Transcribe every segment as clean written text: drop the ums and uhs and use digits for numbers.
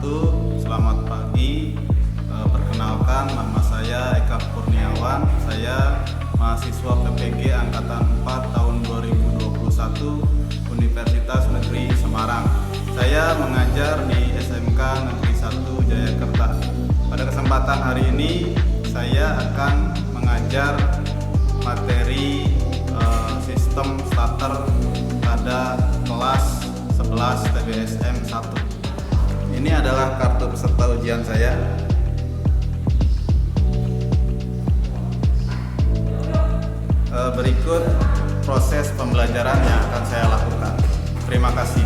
wabarakatuh. Selamat pagi. Perkenalkan, nama saya Eka Kurniawan. Saya mahasiswa PPG Angkatan 4 tahun 2021 Universitas Negeri Semarang. Saya mengajar di SMK Negeri 1 Jayakarta. Pada kesempatan hari ini saya akan mengajar materi sistem starter pada kelas 11 TBSM 1. Ini adalah kartu peserta ujian saya. Berikut proses pembelajaran yang akan saya lakukan. Terima kasih.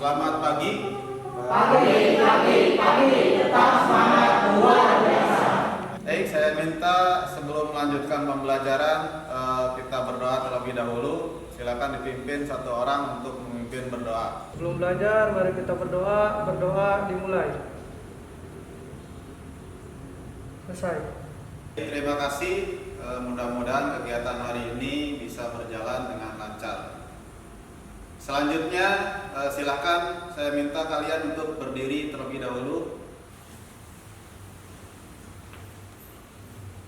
Selamat pagi. Pagi, tetap semangat luar biasa. Baik, saya minta sebelum melanjutkan pembelajaran kita berdoa terlebih dahulu. Silakan dipimpin satu orang untuk memimpin berdoa. Sebelum belajar, mari kita berdoa. Berdoa dimulai. Selesai. Terima kasih. Mudah-mudahan kegiatan hari ini bisa berjalan dengan lancar. Selanjutnya, silakan saya minta kalian untuk berdiri terlebih dahulu.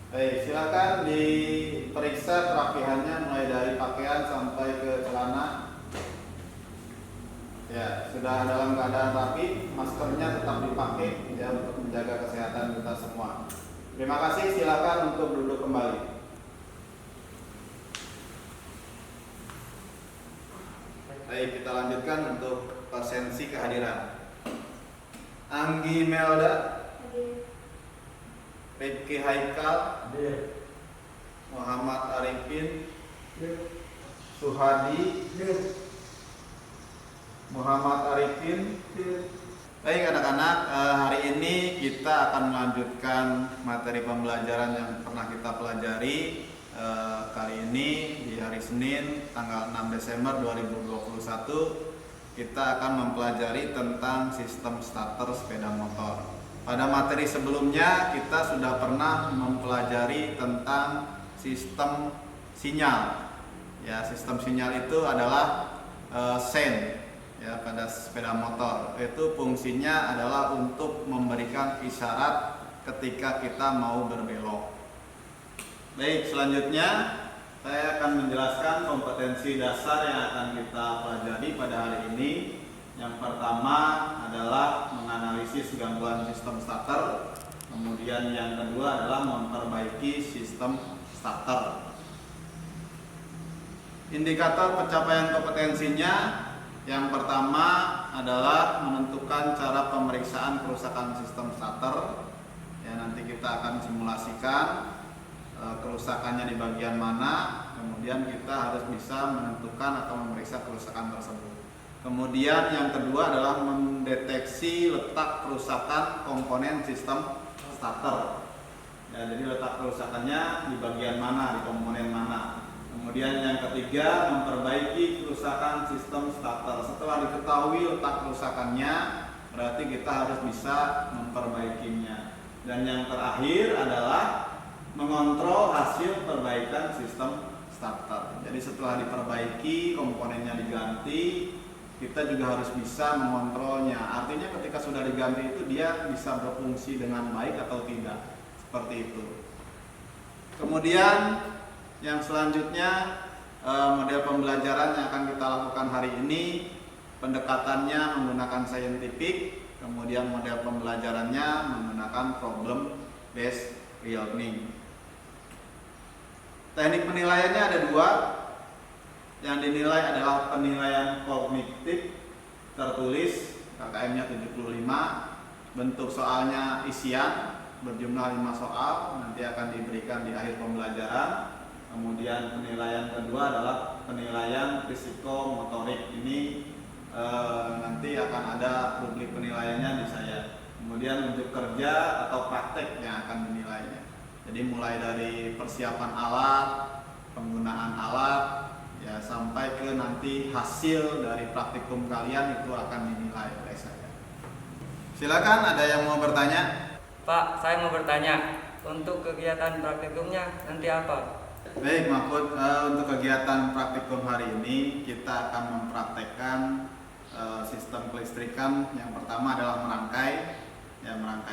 Baik, silakan diperiksa kerapihannya mulai dari pakaian sampai ke celana. Ya, sudah dalam keadaan rapi, maskernya tetap dipakai ya untuk menjaga kesehatan kita semua. Terima kasih, silakan untuk duduk kembali. Baik, kita lanjutkan untuk absensi kehadiran. Anggi Melda, Rifki Haikal, Muhammad Arifin, Suhadi, Muhammad Arifin. Baik anak-anak, hari ini kita akan melanjutkan materi pembelajaran yang pernah kita pelajari. Kali ini di hari Senin tanggal 6 Desember 2021 kita akan mempelajari tentang sistem starter sepeda motor. Pada materi sebelumnya kita sudah pernah mempelajari tentang sistem sinyal. Ya, sistem sinyal itu adalah sen ya pada sepeda motor. Itu fungsinya adalah untuk memberikan isyarat ketika kita mau berbelok. Baik, selanjutnya saya akan menjelaskan kompetensi dasar yang akan kita pelajari pada hari ini. Yang pertama adalah menganalisis gangguan sistem starter. Kemudian yang kedua adalah memperbaiki sistem starter. Indikator pencapaian kompetensinya, yang pertama adalah menentukan cara pemeriksaan kerusakan sistem starter. Ya, nanti kita akan simulasikan kerusakannya di bagian mana, kemudian kita harus bisa menentukan atau memeriksa kerusakan tersebut. Kemudian yang kedua adalah mendeteksi letak kerusakan komponen sistem starter. Ya, jadi letak kerusakannya di bagian mana, di komponen mana. Kemudian yang ketiga, memperbaiki kerusakan sistem starter. Setelah diketahui letak kerusakannya, berarti kita harus bisa memperbaikinya. Dan yang terakhir adalah mengontrol hasil perbaikan sistem starter. Jadi setelah diperbaiki, komponennya diganti, kita juga harus bisa mengontrolnya. Artinya ketika sudah diganti itu dia bisa berfungsi dengan baik atau tidak. Seperti itu. Kemudian yang selanjutnya model pembelajaran yang akan kita lakukan hari ini, pendekatannya menggunakan scientific. Kemudian model pembelajarannya menggunakan problem based learning. Teknik penilaiannya ada dua. Yang dinilai adalah penilaian kognitif tertulis, KKM-nya 75. Bentuk soalnya isian, berjumlah 5 soal, nanti akan diberikan di akhir pembelajaran. Kemudian penilaian kedua adalah penilaian psikomotorik. Ini nanti akan ada rubrik penilaiannya di saya. Kemudian untuk kerja atau praktek yang akan dinilainya. Jadi mulai dari persiapan alat, penggunaan alat, ya sampai ke nanti hasil dari praktikum kalian itu akan dinilai oleh saya. Silakan, ada yang mau bertanya? Pak, saya mau bertanya, untuk kegiatan praktikumnya nanti apa? Baik, Mahfud, untuk kegiatan praktikum hari ini kita akan mempraktekkan sistem kelistrikan. Yang pertama adalah merangkai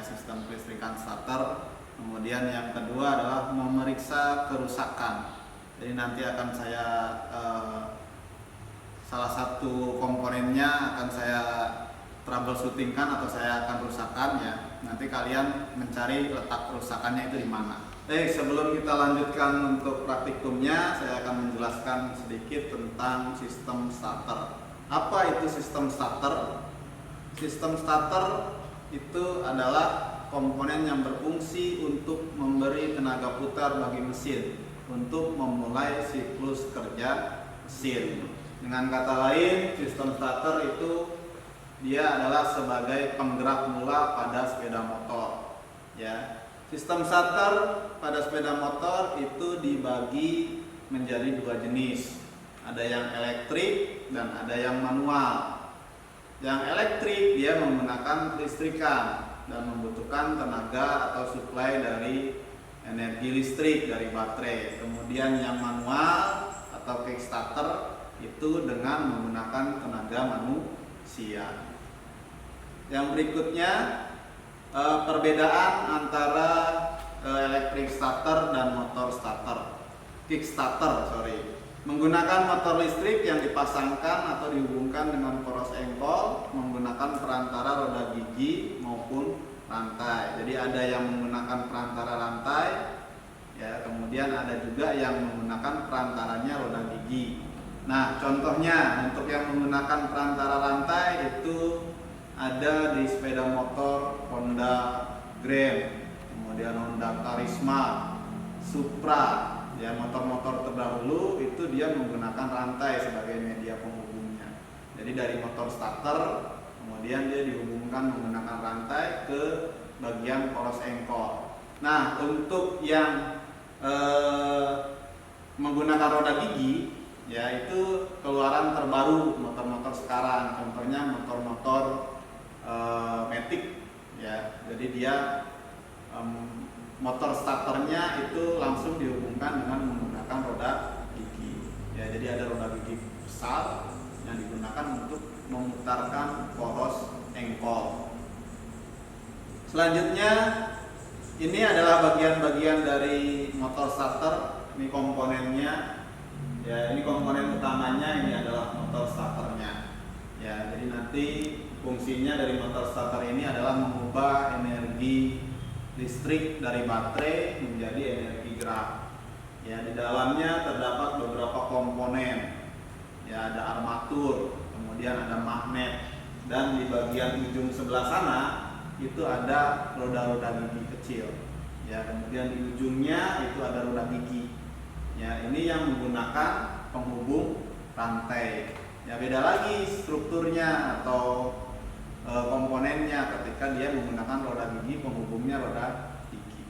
sistem kelistrikan starter. Kemudian yang kedua adalah memeriksa kerusakan. Jadi nanti akan saya salah satu komponennya akan saya troubleshootingkan atau saya akan rusakkan ya. Nanti kalian mencari letak kerusakannya itu di mana. Sebelum kita lanjutkan untuk praktikumnya, saya akan menjelaskan sedikit tentang sistem starter. Apa itu sistem starter? Sistem starter itu adalah komponen yang berfungsi untuk memberi tenaga putar bagi mesin untuk memulai siklus kerja mesin. Dengan kata lain, sistem starter itu dia adalah sebagai penggerak mula pada sepeda motor. Ya, sistem starter pada sepeda motor itu dibagi menjadi dua jenis. Ada yang elektrik dan ada yang manual. Yang elektrik dia menggunakan listrikan dan membutuhkan tenaga atau suplai dari energi listrik dari baterai. Kemudian yang manual atau kickstarter itu dengan menggunakan tenaga manusia. Yang berikutnya perbedaan antara electric starter dan motor starter. Kickstarter, menggunakan motor listrik yang dipasangkan atau dihubungkan dengan poros engkol menggunakan perantara roda gigi maupun rantai. Jadi ada yang menggunakan perantara rantai, ya, kemudian ada juga yang menggunakan perantaranya roda gigi. Nah, contohnya untuk yang menggunakan perantara rantai itu ada di sepeda motor Honda Grand, kemudian Honda Karisma, Supra. Ya, motor-motor terdahulu itu dia menggunakan rantai sebagai media penghubungnya. Jadi dari motor starter kemudian dia dihubungkan menggunakan rantai ke bagian poros engkol. Nah, untuk yang menggunakan roda gigi, ya itu keluaran terbaru motor-motor sekarang. Contohnya motor-motor Matic, ya. Jadi dia motor starternya itu langsung dihubungkan dengan menggunakan roda gigi. Ya, jadi ada roda gigi besar yang digunakan untuk memutarkan poros engkol. Selanjutnya ini adalah bagian-bagian dari motor starter. Ini komponennya. Ya, ini komponen utamanya, ini adalah motor starternya. Ya, jadi nanti fungsinya dari motor starter ini adalah mengubah energi listrik dari baterai menjadi energi gerak. Ya, di dalamnya terdapat beberapa komponen. Ya, ada armatur, kemudian ada magnet, dan di bagian ujung sebelah sana itu ada roda-roda gigi kecil. Ya, kemudian di ujungnya itu ada roda gigi. Ya, ini yang menggunakan penghubung rantai. Ya, beda lagi strukturnya atau komponennya ketika dia menggunakan roda gigi, penghubungnya roda gigi.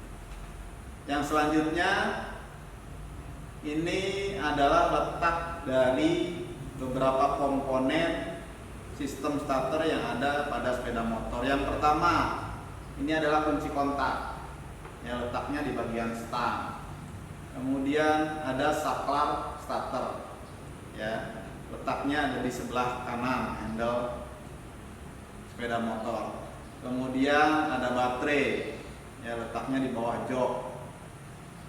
Yang selanjutnya ini adalah letak dari beberapa komponen sistem starter yang ada pada sepeda motor. Yang pertama, ini adalah kunci kontak. ya letaknya di bagian stang. Kemudian ada saklar starter, ya letaknya ada di sebelah kanan handle sepeda motor. Kemudian ada baterai, ya letaknya di bawah jok.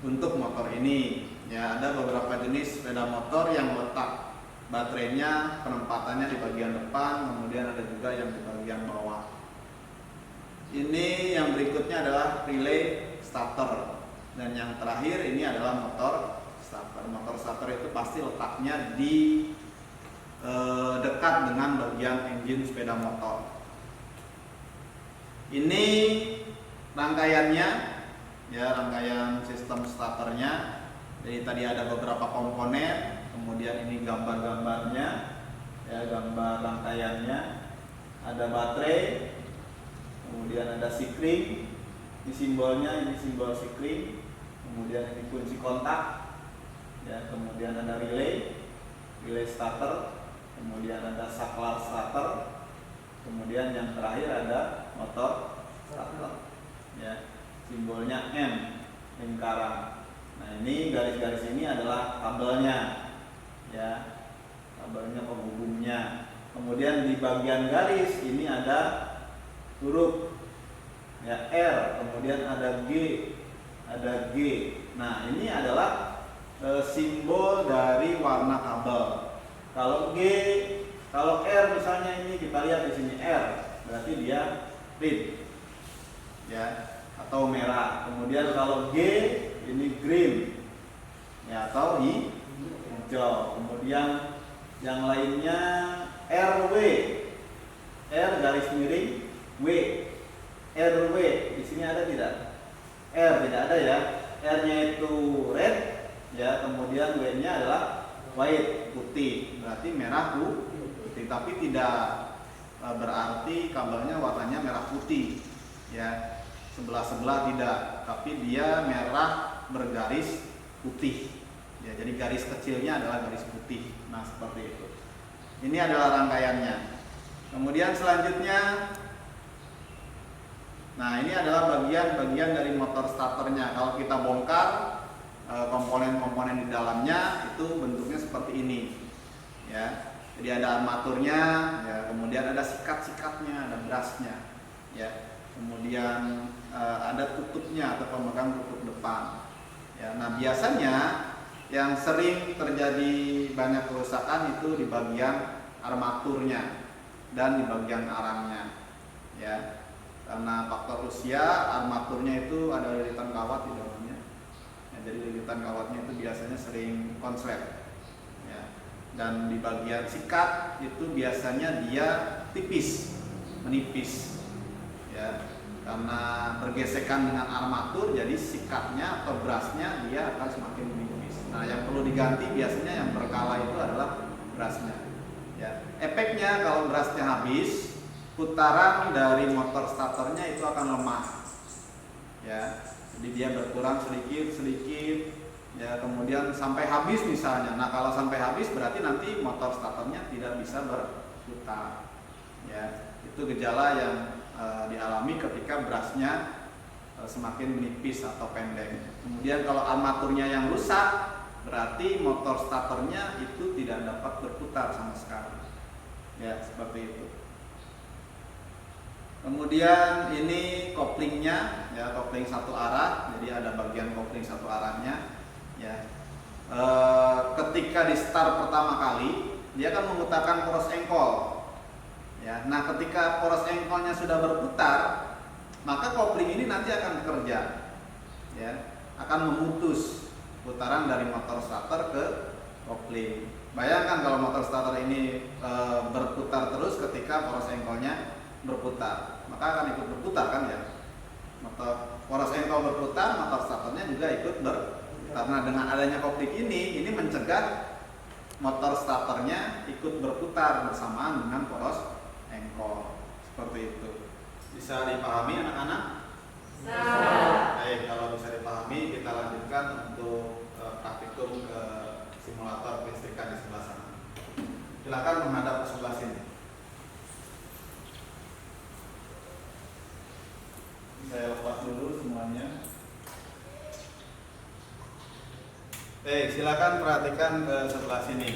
Untuk motor ini, ya ada beberapa jenis sepeda motor yang letak baterainya penempatannya di bagian depan, kemudian ada juga yang di bagian bawah. Ini yang berikutnya adalah relay starter, dan yang terakhir ini adalah motor starter. Motor starter itu pasti letaknya di dekat dengan bagian engine sepeda motor. Ini rangkaiannya, ya rangkaian sistem starternya. Jadi tadi ada beberapa komponen, kemudian ini gambar-gambarnya, ya gambar rangkaiannya. Ada baterai, kemudian ada sikring, ini simbolnya, ini simbol sikring. Kemudian ini kunci kontak, ya kemudian ada relay starter, kemudian ada saklar starter, kemudian yang terakhir ada motor starter, ya simbolnya M, lingkaran. Nah ini garis-garis ini adalah kabelnya, ya kabelnya penghubungnya. Kemudian di bagian garis ini ada huruf, ya R, kemudian ada G. Nah ini adalah simbol dari warna kabel. Kalau R misalnya ini kita lihat di sini R, berarti dia red, ya atau merah. Kemudian kalau G ini green, ya atau hijau. Kemudian yang lainnya RW, R garis miring W, RW di sini ada tidak? R tidak ada ya. R-nya itu red, ya kemudian W-nya adalah white, putih. Berarti merah putih, tapi tidak berarti kabelnya warnanya merah putih, ya sebelah-sebelah tidak, tapi dia merah bergaris putih, ya jadi garis kecilnya adalah garis putih. Nah seperti itu. Ini adalah rangkaiannya. Kemudian selanjutnya, nah ini adalah bagian-bagian dari motor starternya. Kalau kita bongkar komponen-komponen di dalamnya, itu bentuknya seperti ini, ya. Jadi ada armaturnya, ya kemudian ada sikat-sikatnya, ada brasnya, ya. Kemudian ada tutupnya atau pemegang tutup depan. Ya, nah biasanya yang sering terjadi banyak kerusakan itu di bagian armaturnya dan di bagian arangnya, ya. Karena faktor usia, armaturnya itu ada lilitan kawat di dalamnya. Ya, jadi lilitan kawatnya itu biasanya sering konslet. Ya. Dan di bagian sikat itu biasanya dia tipis, menipis. Ya. Karena bergesekan dengan armatur, jadi sikatnya atau brasnya dia akan semakin menipis. Nah, yang perlu diganti biasanya yang berkala itu adalah brasnya. Ya. Efeknya kalau brasnya habis, putaran dari motor starternya itu akan lemah, ya jadi dia berkurang sedikit, ya kemudian sampai habis misalnya. Nah kalau sampai habis berarti nanti motor starternya tidak bisa berputar, ya itu gejala yang dialami ketika brasnya semakin menipis atau pendek. Kemudian kalau armaturnya yang rusak, berarti motor starternya itu tidak dapat berputar sama sekali, ya seperti itu. Kemudian ini koplingnya, ya kopling satu arah, jadi ada bagian kopling satu arahnya, ya. Ketika di start pertama kali, dia akan memutarkan poros engkol, ya. Nah, ketika poros engkolnya sudah berputar, maka kopling ini nanti akan bekerja, ya, akan memutus putaran dari motor starter ke kopling. Bayangkan kalau motor starter ini berputar terus ketika poros engkolnya berputar, maka akan ikut berputar kan ya. Motor poros engkol berputar, motor starternya juga ikut berputar. Nah dengan adanya kopling ini mencegah motor starternya ikut berputar bersamaan dengan poros engkol. Seperti itu. Bisa dipahami anak-anak? Bisa. Baik, kalau bisa dipahami kita lanjutkan untuk praktikum ke simulator kelistrikan di sebelah sana. Silakan menghadap ke sebelah sini. Saya lepas dulu semuanya. Silakan perhatikan ke sebelah sini.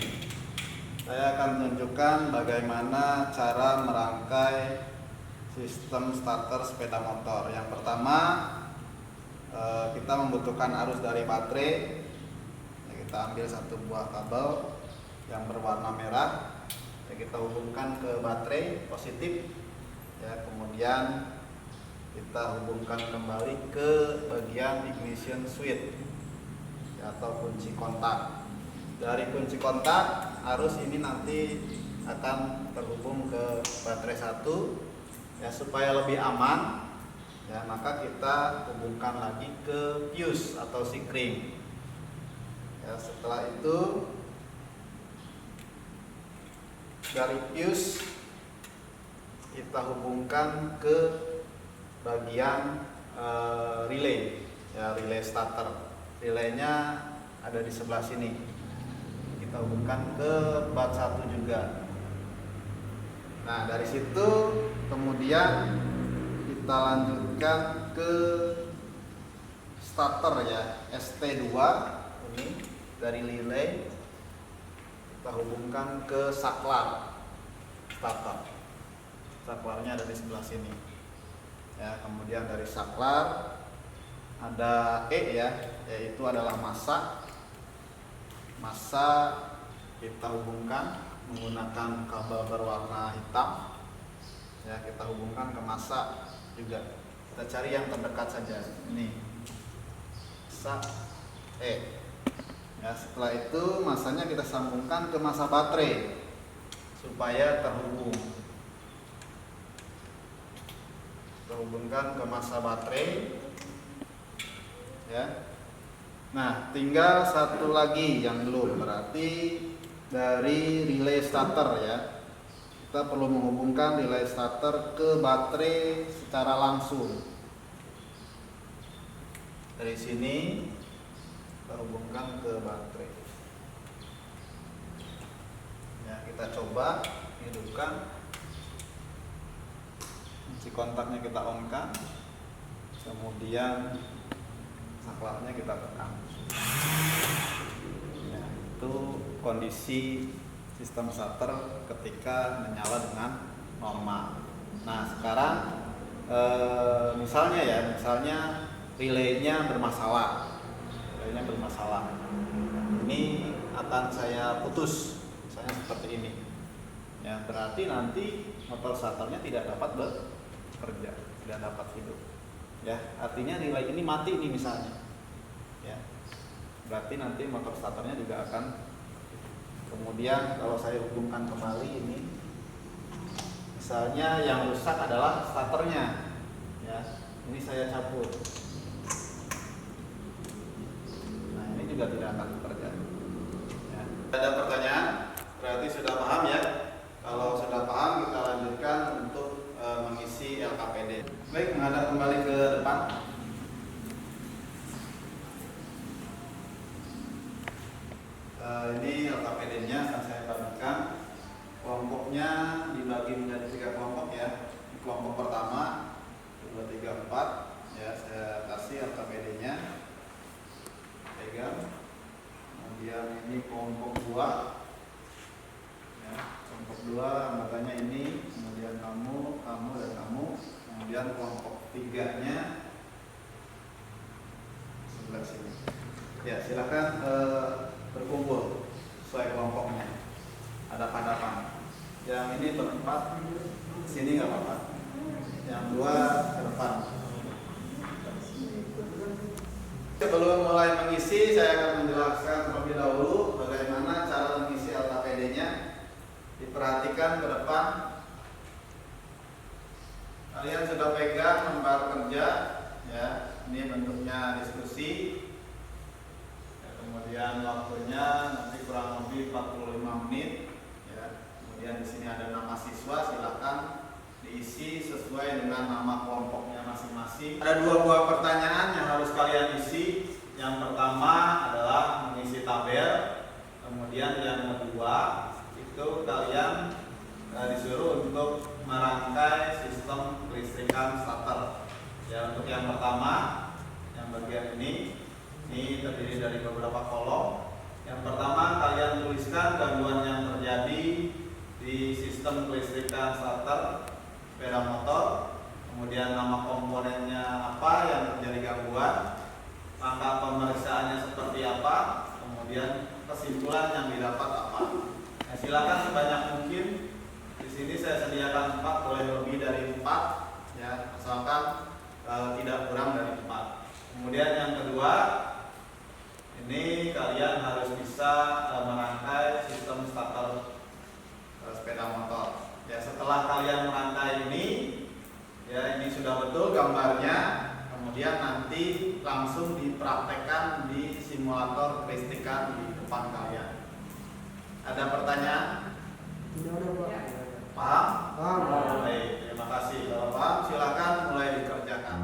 Saya akan tunjukkan bagaimana cara merangkai sistem starter sepeda motor. Yang pertama, kita membutuhkan arus dari baterai. Kita ambil satu buah kabel yang berwarna merah. Kita hubungkan ke baterai positif. Kemudian kita hubungkan kembali ke bagian ignition switch atau kunci kontak. Dari kunci kontak, arus ini nanti akan terhubung ke baterai 1 supaya lebih aman. Maka kita hubungkan lagi ke fuse atau sikring. Setelah itu dari fuse kita hubungkan ke bagian relay, relay starter. Relaynya ada di sebelah sini. Kita hubungkan ke bat 1 juga. Nah, dari situ kemudian kita lanjutkan ke starter ST2 ini dari relay. Kita hubungkan ke saklar starter. Saklarnya ada di sebelah sini. Kemudian dari saklar ada yaitu adalah massa. Massa kita hubungkan menggunakan kabel berwarna hitam. Kita hubungkan ke massa juga. Kita cari yang terdekat saja. Ini massa setelah itu massanya kita sambungkan ke massa baterai supaya terhubung. Kita hubungkan ke massa baterai. Nah, tinggal satu lagi yang belum, berarti dari relay starter kita perlu menghubungkan relay starter ke baterai secara langsung. Dari sini kita hubungkan ke baterai. Kita coba hidupkan. Kunci kontaknya kita on-kan. Kemudian saklarnya kita tekan. Itu kondisi sistem starter ketika menyala dengan normal. Nah, sekarang misalnya relaynya bermasalah. Ini akan saya putus, misalnya seperti ini. Berarti nanti motor starternya tidak dapat bekerja, tidak dapat hidup. Artinya relay ini mati nih misalnya. Berarti nanti motor starternya juga akan. Kemudian kalau saya hubungkan kembali ini, misalnya yang rusak adalah starternya. Ini saya cabut. Nah, ini juga tidak akan bekerja. Ada pertanyaan? Berarti sudah paham ya? Kalau sudah paham, kita lanjutkan untuk mengisi LKPD. Baik, menghadap kembali ke depan. Ini LKPD-nya akan saya bagikan. Kelompoknya dibagi menjadi 3 kelompok Ini kelompok pertama 2, 3, 4. Saya kasih LKPD-nya. Pegang. Kemudian ini kelompok 2. Kelompok 2 anggotanya ini, kemudian kamu, dan kamu. Kemudian kelompok 3-nya sebelah sini. Silakan berkumpul sesuai kelompoknya. Hadap-hadapan. Yang ini berempat, sini nggak apa-apa. Yang 2 ke depan. Sebelum mulai mengisi, saya akan menjelaskan terlebih dahulu bagaimana cara mengisi LKPD-nya. Diperhatikan ke depan. Kalian sudah pegang lembar kerja, Ini bentuknya diskusi. Kemudian waktunya nanti kurang lebih 45 menit. Kemudian di sini ada nama siswa, silakan diisi sesuai dengan nama kelompoknya masing-masing. Ada 2 buah pertanyaan yang harus kalian isi. Yang pertama adalah mengisi tabel. Kemudian yang kedua itu kalian disuruh untuk merangkai sistem kelistrikan starter. Untuk yang pertama, yang bagian ini terdiri dari beberapa kolom. Yang pertama, kalian tuliskan gangguan yang terjadi di sistem kelistrikan starter sepeda motor, kemudian nama komponennya apa yang terjadi gangguan, langkah pemeriksaannya seperti apa, kemudian kesimpulan yang didapat apa. Nah, silakan sebanyak mungkin. Di sini saya sediakan 4, boleh lebih dari 4, ya, asalkan tidak kurang dari 4. Kemudian yang kedua, ini kalian harus bisa merangkai sistem starter sepeda motor. Ya, setelah kalian merangkai ini, ya, ini sudah betul gambarnya. Kemudian nanti langsung dipraktekkan di simulator kelistrikan di depan kalian. Ada pertanyaan? Tidak ada, Pak. Paham? Paham. Baik, terima kasih. Kalau paham, silakan mulai dikerjakan.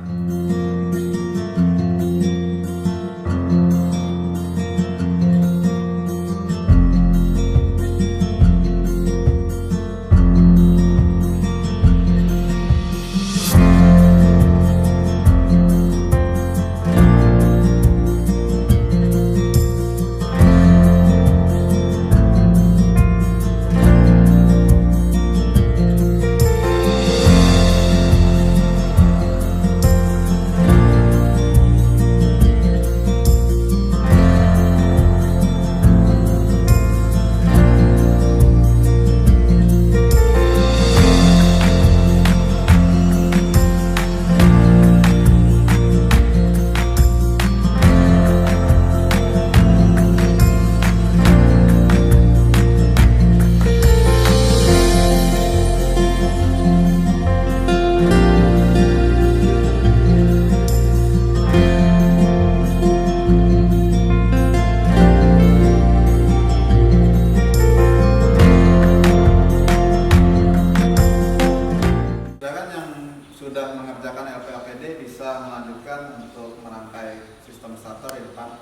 Sudah mengerjakan LPAPD bisa melanjutkan untuk merangkai sistem starter di depan.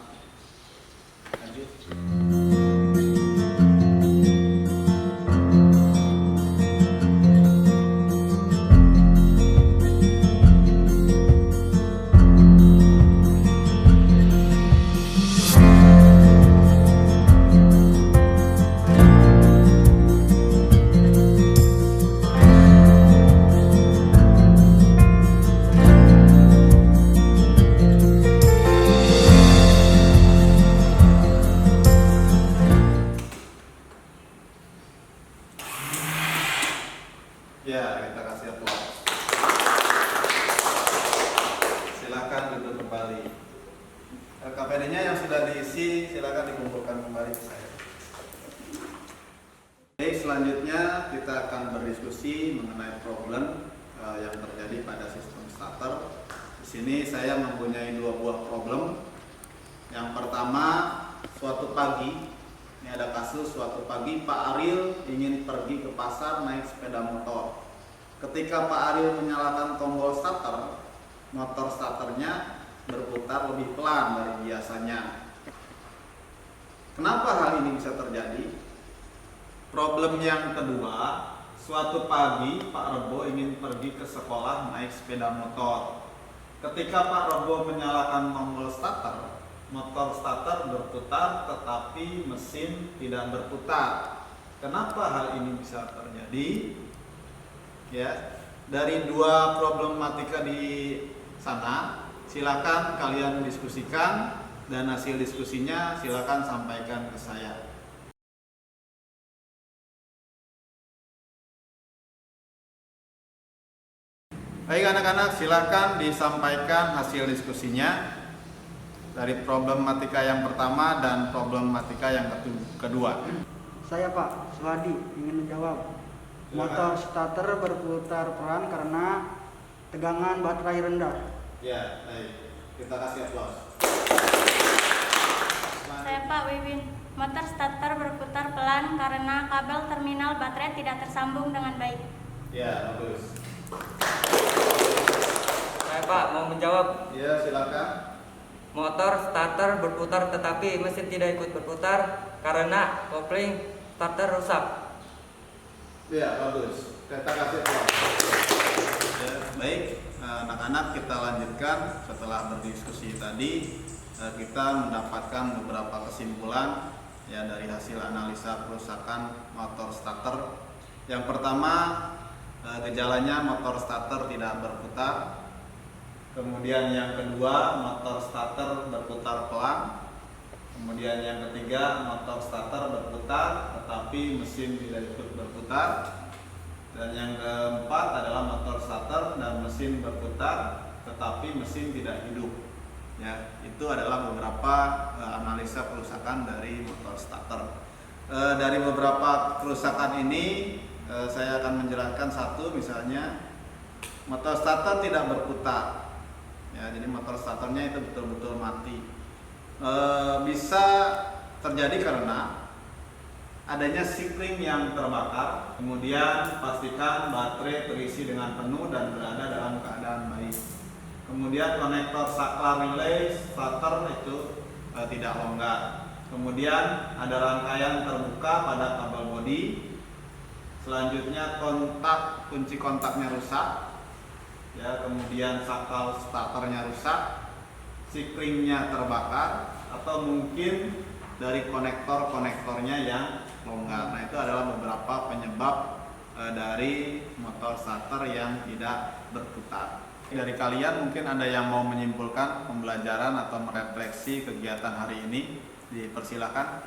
Lanjut. Ya, kita kasih aplaus. Silakan duduk kembali. LKPD-nya yang sudah diisi, silakan dikumpulkan kembali ke saya. Oke, selanjutnya kita akan berdiskusi mengenai problem yang terjadi pada sistem starter. Di sini saya mempunyai 2 buah problem. Yang pertama, suatu pagi. Ini ada kasus suatu pagi Pak Ariel ingin pergi ke pasar naik sepeda motor. Ketika Pak Ariel menyalakan tombol starter, motor starternya berputar lebih pelan dari biasanya. Kenapa hal ini bisa terjadi? Problem yang kedua, suatu pagi Pak Rebo ingin pergi ke sekolah naik sepeda motor. Ketika Pak Rebo menyalakan tombol starter, motor starter berputar tetapi mesin tidak berputar. Kenapa hal ini bisa terjadi? Ya, dari 2 problematika di sana, silakan kalian diskusikan dan hasil diskusinya silakan sampaikan ke saya. Baik anak-anak, silakan disampaikan hasil diskusinya dari problematika yang pertama dan problematika yang kedua. Saya, Pak Swadi, ingin menjawab. Motor starter berputar pelan karena tegangan baterai rendah. Ya, baik. Kita kasih aplaus. Saya Pak Wiwin. Motor starter berputar pelan karena kabel terminal baterai tidak tersambung dengan baik. Ya, bagus. Saya Pak mau menjawab. Ya, silakan. Motor starter berputar tetapi mesin tidak ikut berputar karena kopling starter rusak. Ya, bagus. Kita kasih aplaus. Ya, baik. Anak-anak, kita lanjutkan. Setelah berdiskusi tadi, kita mendapatkan beberapa kesimpulan ya dari hasil analisa kerusakan motor starter. Yang pertama, gejalanya motor starter tidak berputar. Kemudian yang kedua, motor starter berputar pelan. Kemudian yang ketiga, motor starter berputar tetapi mesin tidak ikut berputar. Dan yang keempat adalah motor starter dan mesin berputar tetapi mesin tidak hidup. Ya, itu adalah beberapa analisa kerusakan dari motor starter. Dari beberapa kerusakan ini saya akan menjelaskan satu, misalnya motor starter tidak berputar. Ya, jadi motor starternya itu betul-betul mati. Bisa terjadi karena adanya sikring yang terbakar. Kemudian pastikan baterai terisi dengan penuh dan berada dalam keadaan baik. Kemudian konektor saklar relay starter itu tidak longgar. Kemudian ada rangkaian terbuka pada kabel bodi. Selanjutnya kunci kontaknya rusak. Ya, kemudian saklar starternya rusak, sikringnya terbakar, atau mungkin dari konektornya yang longgar. Nah, itu adalah beberapa penyebab dari motor starter yang tidak berputar. Dari kalian mungkin ada yang mau menyimpulkan pembelajaran atau merefleksi kegiatan hari ini, dipersilakan.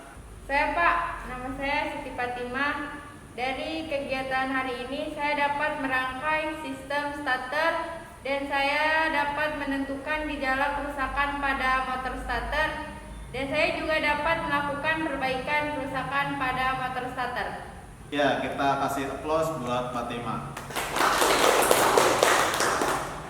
Saya Pak, nama saya Siti Fatimah. Dari kegiatan hari ini saya dapat merangkai sistem starter dan saya dapat menentukan gejala kerusakan pada motor starter, dan saya juga dapat melakukan perbaikan kerusakan pada motor starter. Ya, kita kasih aplaus buat Fatimah.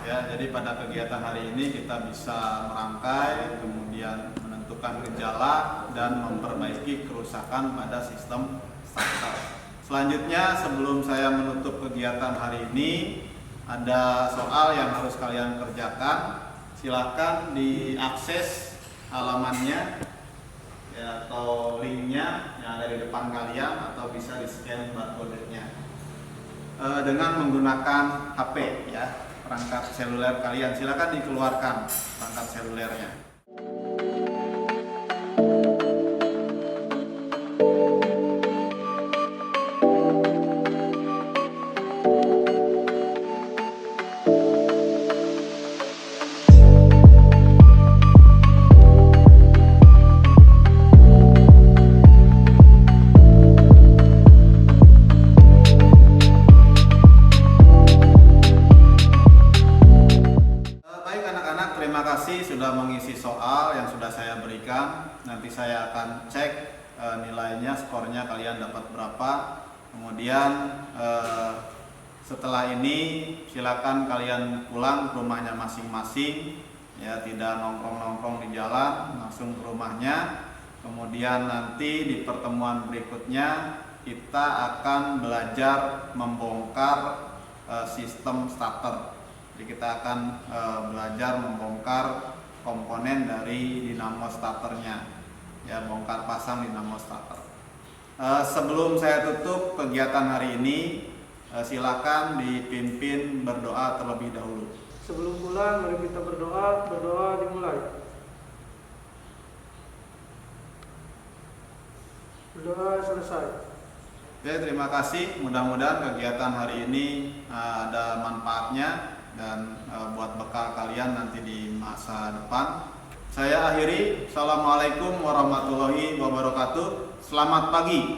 Ya, jadi pada kegiatan hari ini kita bisa merangkai, kemudian menentukan gejala dan memperbaiki kerusakan pada sistem starter. Selanjutnya, sebelum saya menutup kegiatan hari ini, ada soal yang harus kalian kerjakan. Silakan diakses halamannya ya, atau linknya yang ada di depan kalian, atau bisa di scan barcode-nya dengan menggunakan HP ya, perangkat seluler kalian. Silakan dikeluarkan perangkat selulernya. Sudah mengisi soal yang sudah saya berikan. Nanti saya akan cek nilainya, skornya kalian dapat berapa. Kemudian setelah ini silakan kalian pulang ke rumahnya masing-masing ya, tidak nongkrong-nongkrong di jalan, langsung ke rumahnya. Kemudian nanti di pertemuan berikutnya kita akan belajar membongkar sistem starter. Jadi kita akan belajar membongkar komponen dari dinamo starternya, ya, bongkar pasang dinamo starter. Sebelum saya tutup kegiatan hari ini, silakan dipimpin berdoa terlebih dahulu. Sebelum pulang, mari kita berdoa. Berdoa dimulai. Berdoa selesai. Oke, terima kasih. Mudah-mudahan kegiatan hari ini ada manfaatnya dan buat bekal kalian nanti di masa depan. Saya akhiri. Assalamualaikum warahmatullahi wabarakatuh. Selamat pagi.